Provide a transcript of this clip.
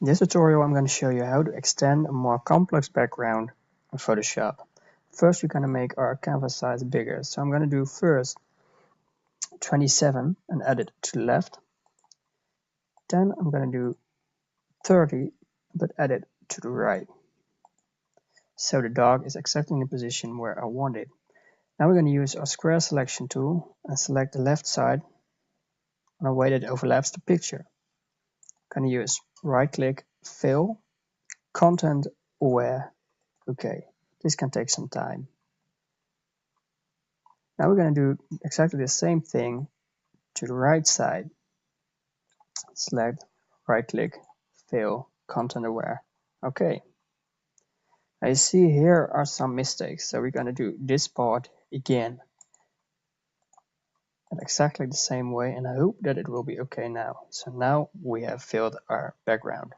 In this tutorial I'm going to show you how to extend a more complex background in Photoshop. First we're going to make our canvas size bigger, so I'm going to do first 27 and add it to the left. Then I'm going to do 30 but add it to the right. So the dog is exactly in the position where I want it. Now we're going to use our square selection tool and select the left side in a way that overlaps the picture. I'm going to use right click, fill, content aware. Okay, this can take some time. Now we're going to do exactly the same thing to the right side. Select, right click, fill, content aware. Okay. Now you see here are some mistakes, so we're going to do this part again in exactly the same way, and I hope that it will be okay now. So now we have filled our background.